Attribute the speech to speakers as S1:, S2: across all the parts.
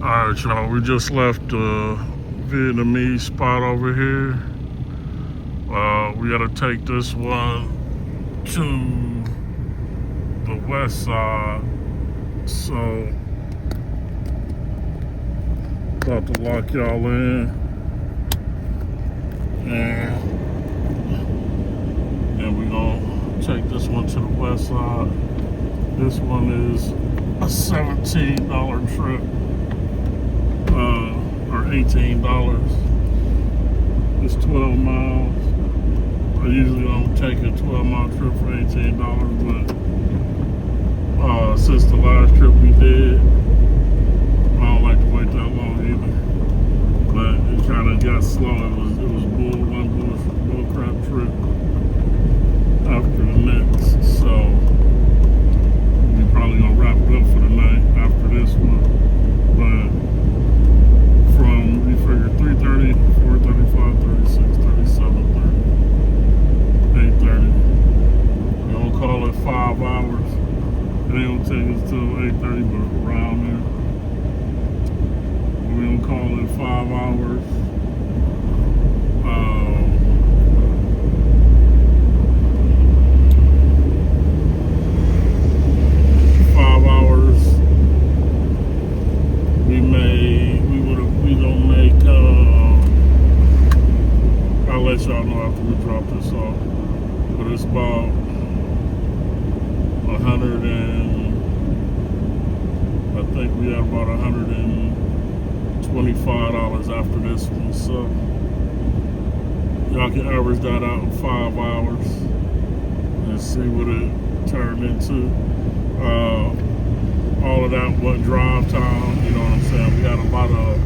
S1: Alright, y'all, we just left the Vietnamese spot over here. We gotta take this one to the west side. So, about to lock y'all in. And we're gonna take this one to the west side. This one is a $17 trip. Or $18. It's 12 miles. I usually don't take a 12-mile trip for $18, but since the last trip we did, I don't like to wait that long either. But it kind of got slow. It was one bull crap trip after the next. So we probably gonna wrap it up for the night after this one. But from, we figured 3:30, 4:30, 5:30, 6:30, 7:30, 8:30. We're gonna call it 5 hours. It ain't gonna take us till 8:30, but around there. We're gonna call it 5 hours. 5 hours. We gonna make, I'll let y'all know after we drop this off. But it's about I think we had about $125 after this one. So y'all can average that out in 5 hours and see what it turned into. All of that wasn't drive time, you know what I'm saying? We had a lot of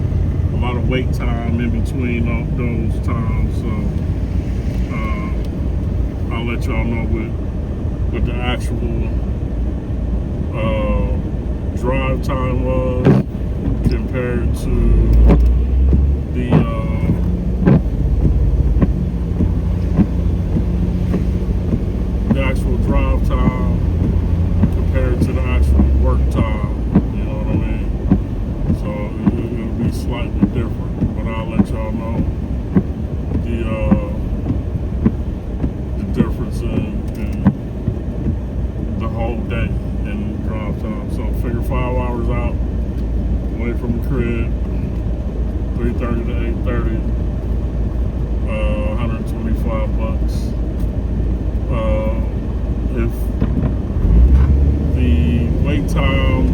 S1: wait time in between those times, so I'll let y'all know what the actual drive time was compared to the actual drive time compared to the actual work time, you know what I mean? So it'll be slightly different, but I'll let y'all know the difference in the whole day in drive time. So figure 5 hours out, away from the crib, 3:30 to 8:30, $125. If the wait time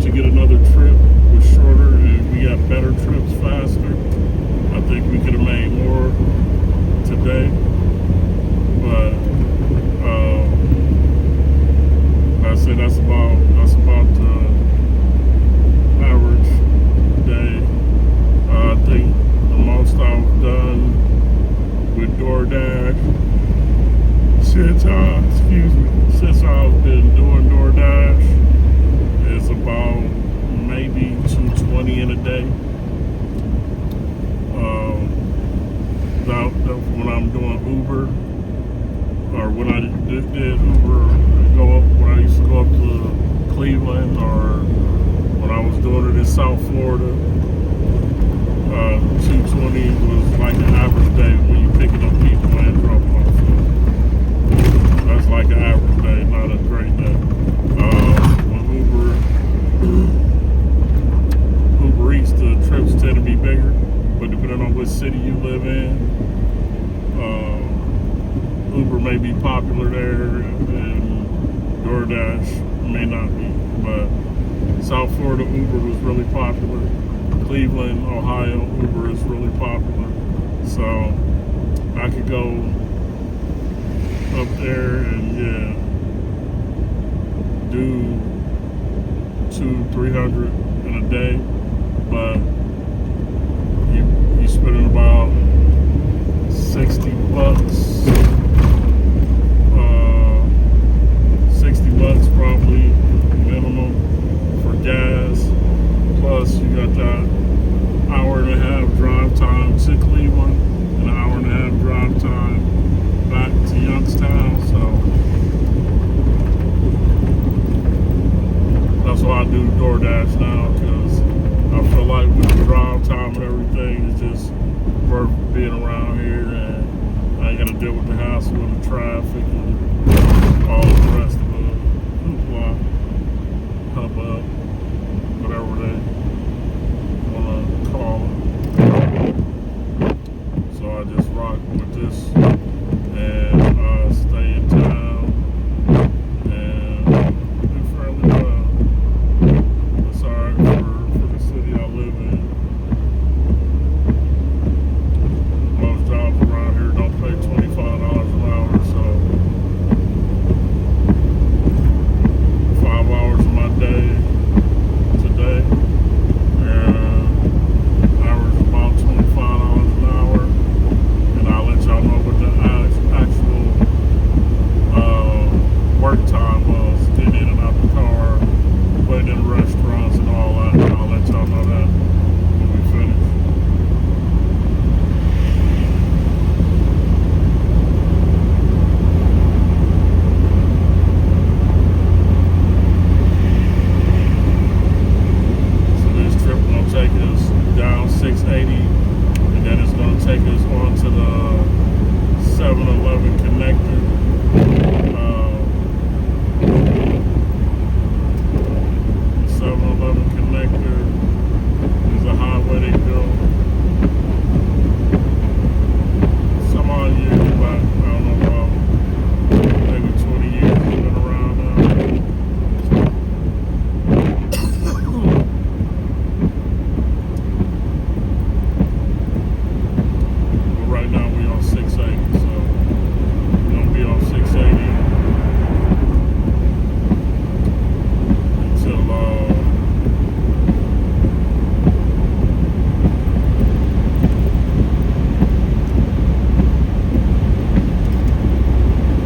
S1: to get another trip was shorter and we got better trips faster, I think we could have made more today. But I say that's about the average day. I think the most I've done with DoorDash since I've been doing DoorDash is about maybe 220 in a day. When I'm doing Uber, or when I did Uber, when I used to go up to Cleveland, or when I was doing it in South Florida, 220 was like an average day when you picking up people and dropping off food. That's like an average day, not a great day. When Uber Eats, the trips tend to be bigger, but depending on which city you live in, Uber may be popular there and DoorDash may not be. But South Florida Uber was really popular. Cleveland, Ohio Uber is really popular. So I could go up there and do 200-300 in a day, but you spending about $60, $60 probably minimum for gas. Plus you got that hour and a half drive time to Cleveland and an hour and a half drive time back to Youngstown. So that's why I do DoorDash now, because traffic and all the rest of the hoopla, hubbub, whatever they want to call it. So I just rock with this and stay in town and do fairly well. It's alright for the city I live in. Most jobs around here don't pay $25 an hour, so 5 hours of my day today, and average about $25 an hour, and I'll let y'all know what the actual work time was, getting in and out the car, waiting in restaurants and all that, and I'll let y'all know that when we finish. Take us down 680, and then it's going to take us onto the 7-Eleven connector. The 7-Eleven connector is a highway they built some odd years back. I don't know, about maybe 20 years it's been around now. Right now we on 680, so we're gonna be on 680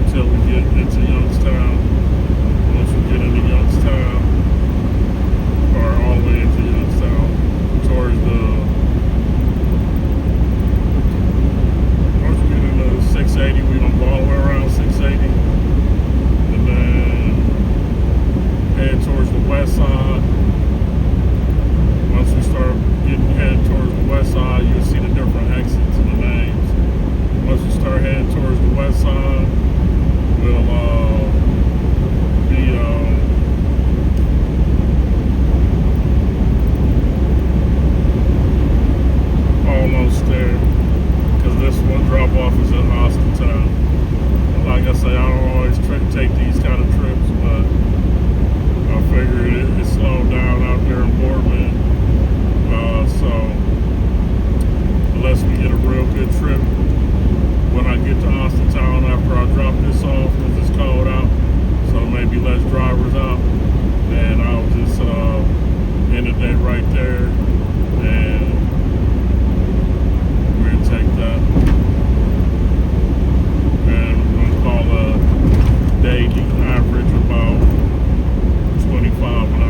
S1: until we get into Youngstown. Once we get into Youngstown, or all the way into Youngstown, towards the 680, we gonna go all the way around 680, and then head towards the west side. Once we start heading towards the west side, you'll see the different exits and the names. Once we start heading towards the west side, we'll be almost there, because this one drop off is in Austintown. Like I say, I don't always take these kind of trips, but I figure it's slowed down out there in Boardman. So unless we get a real good trip when I get to Austintown after I drop this off, because it's cold out, so maybe less drivers out, and I'll just end the day right there, and we'll take that. And we're gonna call a daily average about 25 an hour.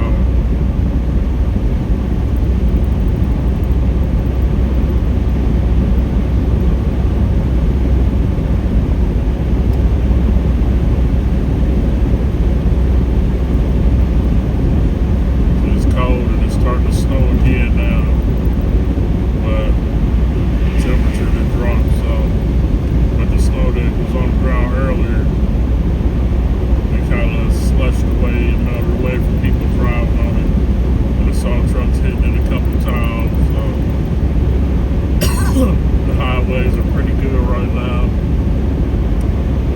S1: It's cold and it's starting to snow again now, but the temperature did drop, so but the snow that was on the ground earlier, it kind of slushed away and melted away from people driving on it. And I saw trucks hitting it a couple times, so the highways are pretty good right now.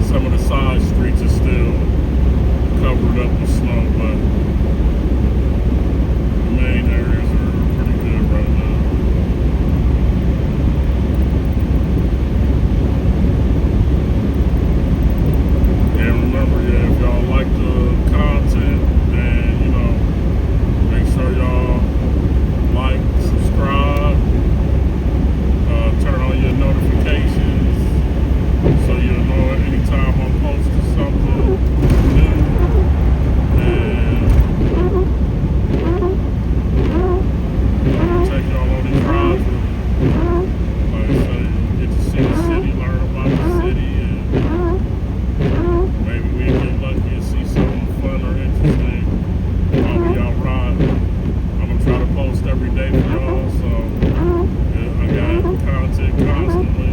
S1: Some of the side streets are still covered up with snow, but the main areas are pretty good right now. And remember, if y'all like the content, then, make sure y'all like, subscribe, turn on your notifications so you'll know anytime I'm posting something new. And take y'all on these rides with me. Like I say, get to see the city, learn about the city, and maybe we get lucky and see something fun or interesting while we out riding. I'm gonna try to post every day for y'all, so I got content constantly.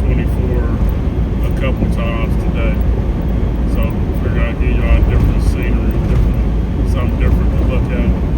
S1: 24 a couple times today. So figure I'd give y'all different scenery, something different to look at.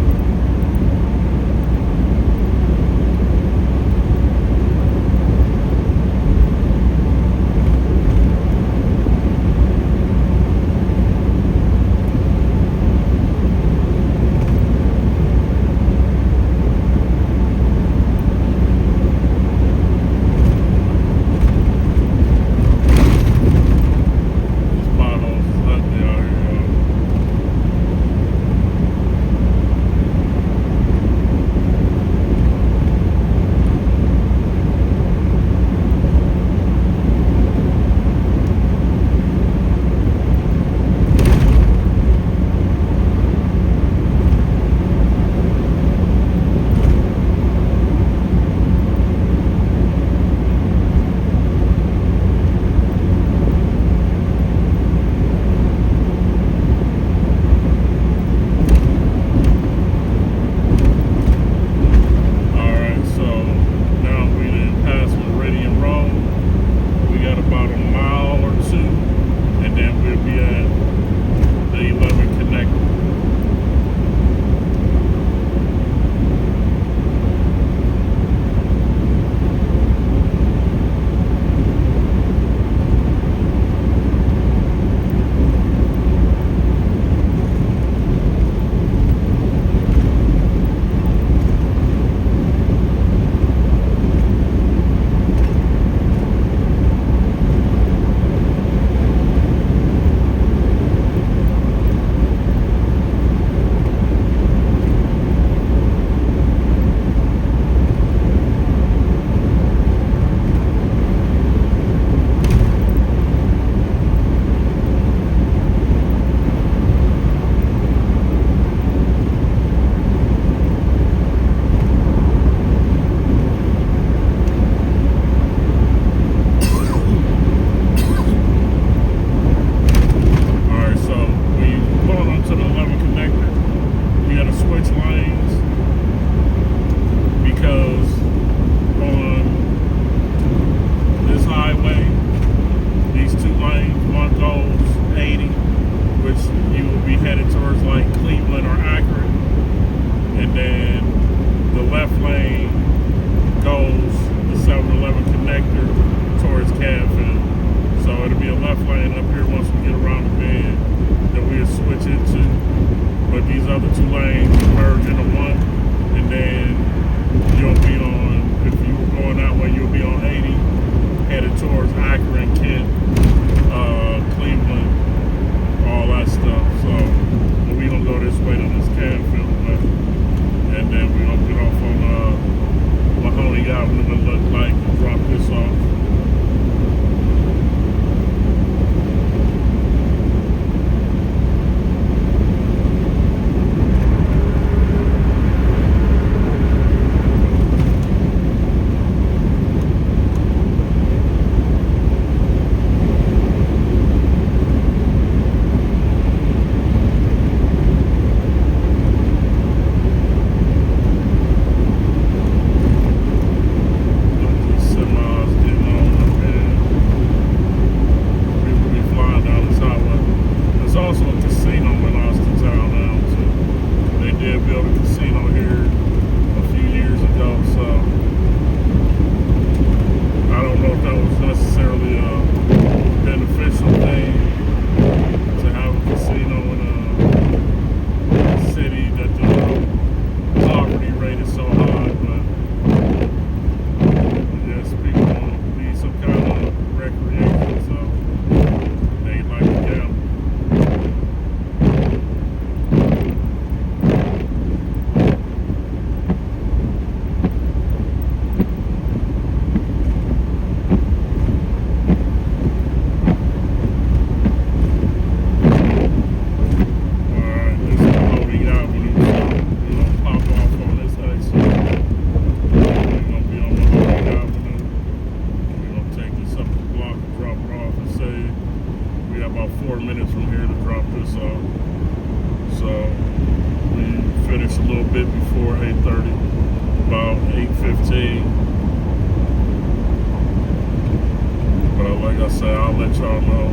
S1: like I said, I'll let y'all know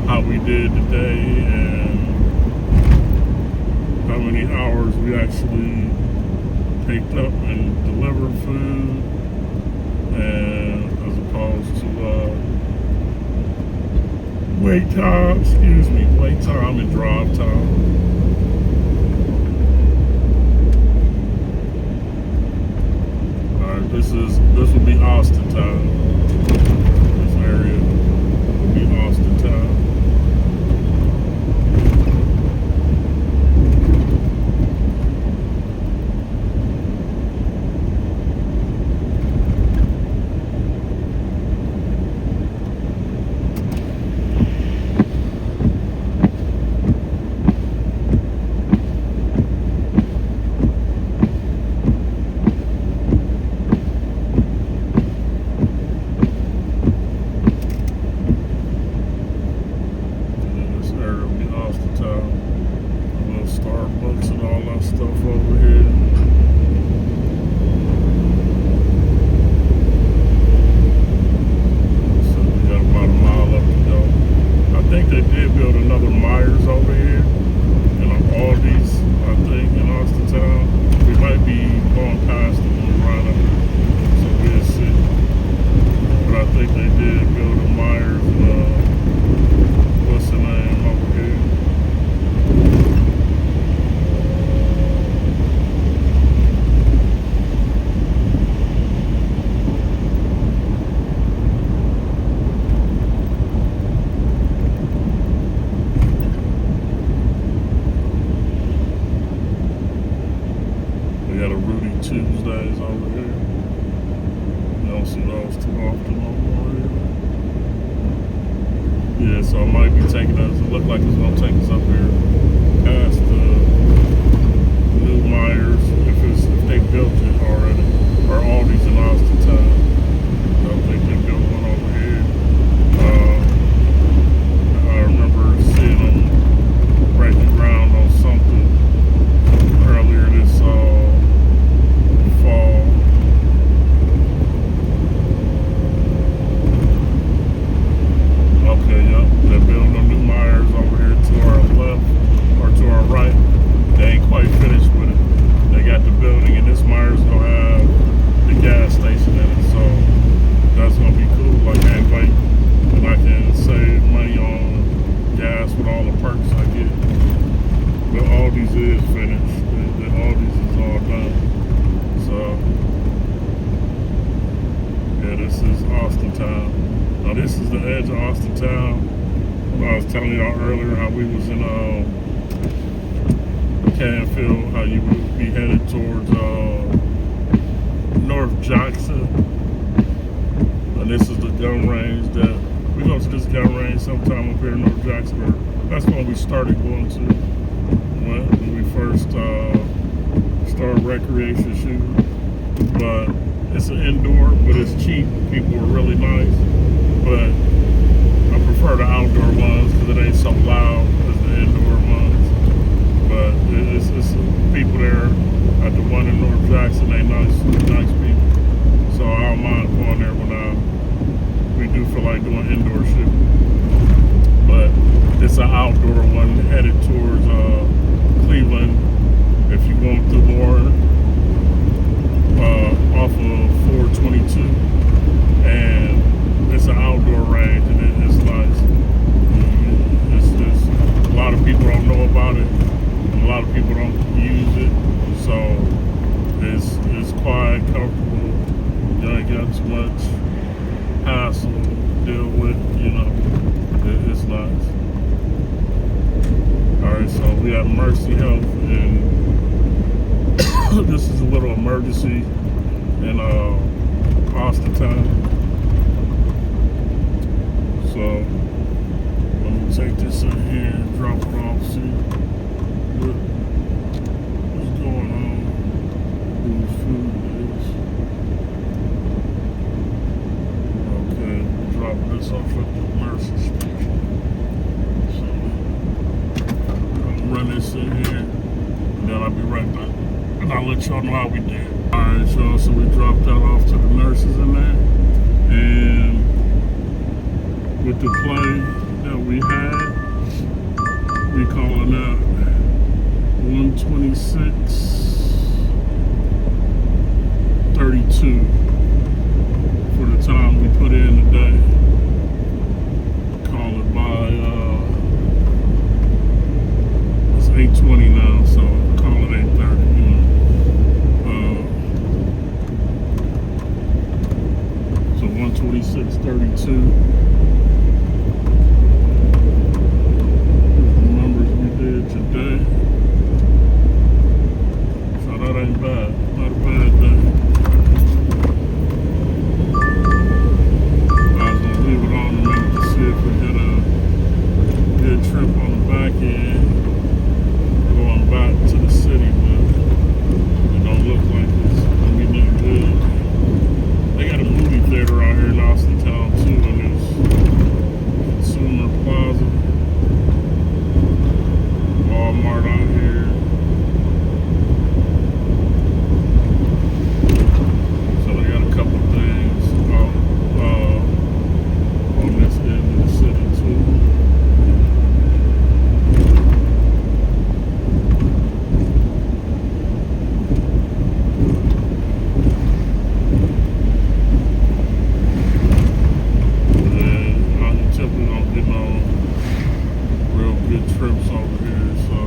S1: how we did today and how many hours we actually picked up and delivered food, and as opposed to wait time and drive time. Alright, this will be Austin time. This area will be Austin time. Starbucks and all that stuff over here. So we got about a mile up to go. I think they did build another Myers over here, and Aldi's, I think, in Austin Town. We might be going past it when we run up, so we'll see. But I think they did build a Myers, what's the name over here? We got a Rudy Tuesdays over here. You don't see those too often no more here. Yeah, so I might be taking us, it look like it's gonna take us up here past the new Myers, if they built it already, or Aldi's in Austin Town. I don't think they built one over here. I remember seeing them break the ground on something earlier this fall. Okay, yep, they're building a new Myers over here to our left, or to our right. They ain't quite finished with it. They got the building, and this Myers gonna have the gas station in it, so that's gonna be cool. Like, and I can save money on gas with all the perks I get. But Aldi's is finished. The Aldi's is all done. So, yeah, this is Austin Town. Now, this is the edge of Austin Town. I was telling y'all earlier how we was in Canfield, how you would be headed towards North Jackson. And this is the gun range that we go to this gun range sometime up here in North Jackson. That's when we started going to when we first started recreation shooting. But it's an indoor, but it's cheap. People are really nice. But I prefer the outdoor ones because it ain't so loud as the indoor ones. But it's people there at the one in North Jackson. They nice people. So I don't mind going there when we do feel like doing indoor shooting. But it's an outdoor one headed towards Cleveland. If you're going through Warren, off of 422, and it's an outdoor range, and it's nice. It's just a lot of people don't know about it, and a lot of people don't use it, so it's quiet, comfortable. You ain't got too much hassle to deal with, you know. It's nice. Alright, so we have Mercy Health, and this is a little emergency in Austin Town. So let me take this in here and drop it off, see what's going on, whose food it is. Okay, we're dropping this off at the Mercy station. So I'll run this in here, and then I'll be right back. And I'll let y'all know how we did. Alright, y'all, so we dropped that off to the nurses in there. And the play that we had. We calling that 126.32 for the time we put in today. Call it by it's 8:20 now, so call it 8:30. So 126.32. Today, so that ain't bad, not a bad day. I was gonna leave it on a minute to see if we get a good trip on the back end, going back to the city, but it don't look like it's gonna be nothing good. They got a movie theater out here in Youngstown too, and there's Consumer Plaza. Walmart out here. So they got a couple of things on this end of the city too. And then I typically don't get no real good trips over here, so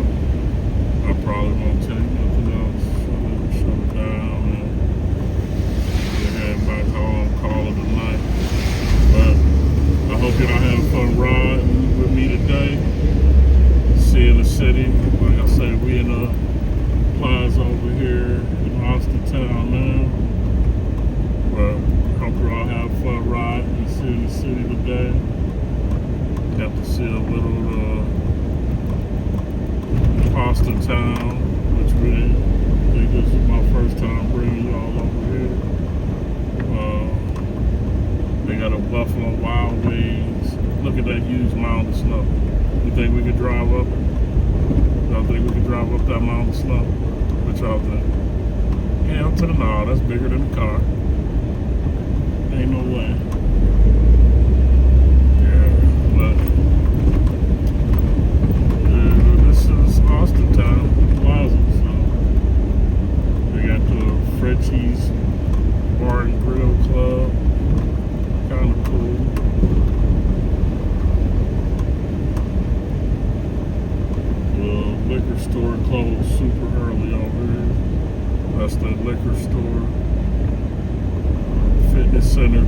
S1: I probably won't take nothing else. Shut it down and head back home, call it a night. But I hope y'all have fun riding with me today, seeing the city. Like I say, we in the plaza over here in Youngstown now. But I hope y'all have fun riding and seeing the city today. Got to see a little Austin town, which we didn't. I think this is my first time bringing y'all over here. They got a Buffalo Wild Wings. Look at that huge mountain of snow. You think we could drive up it? Y'all think we could drive up that mountain of snow? What y'all think? Hell to the no, that's bigger than the car. Ain't no way. Austin Town Plaza, so they got the Frenchie's Bar and Grill Club, kind of cool. The liquor store closed super early over here. That's the liquor store, fitness center.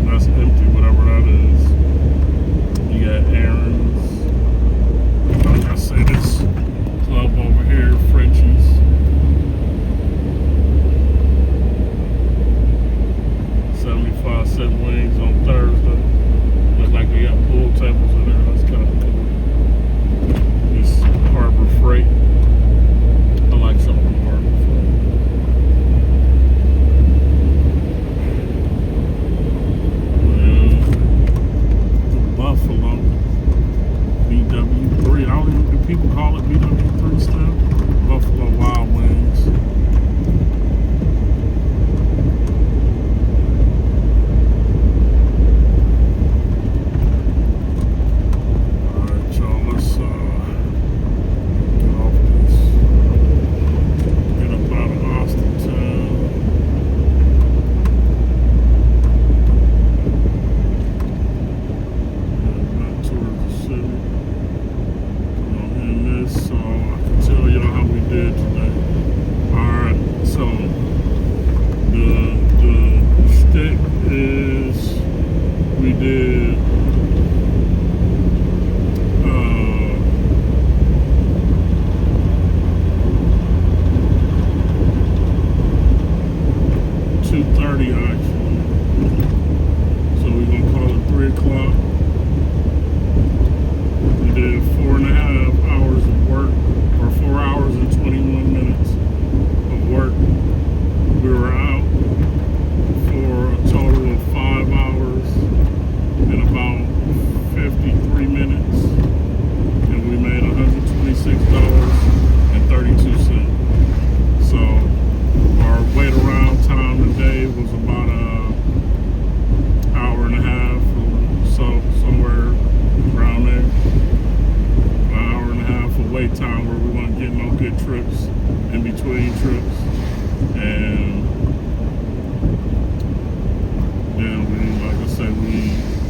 S1: That's empty, whatever that is. You got Aaron's, like I say, this club over here, Frenchie's. 75-cent wings on Thursday. Looks like they got pool tables in there. That's kind of cool. This Harbor Freight. I like something from Harbor Freight.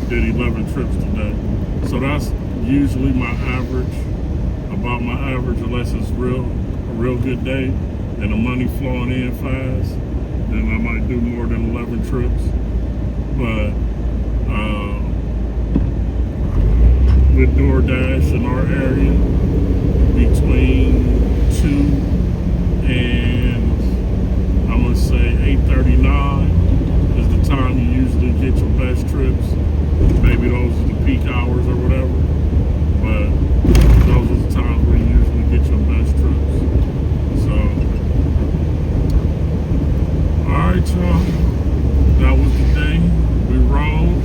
S1: did 11 trips today. So that's usually my average, about my average, unless it's a real good day and the money flowing in fast, then I might do more than 11 trips. But with DoorDash in our area, between 2 and I'm gonna say 8:39 is the time you usually get your best trips. Maybe those are the peak hours or whatever, but those are the times where you usually get your best trips. So, all right, y'all. That was the day. We rolled,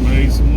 S1: made some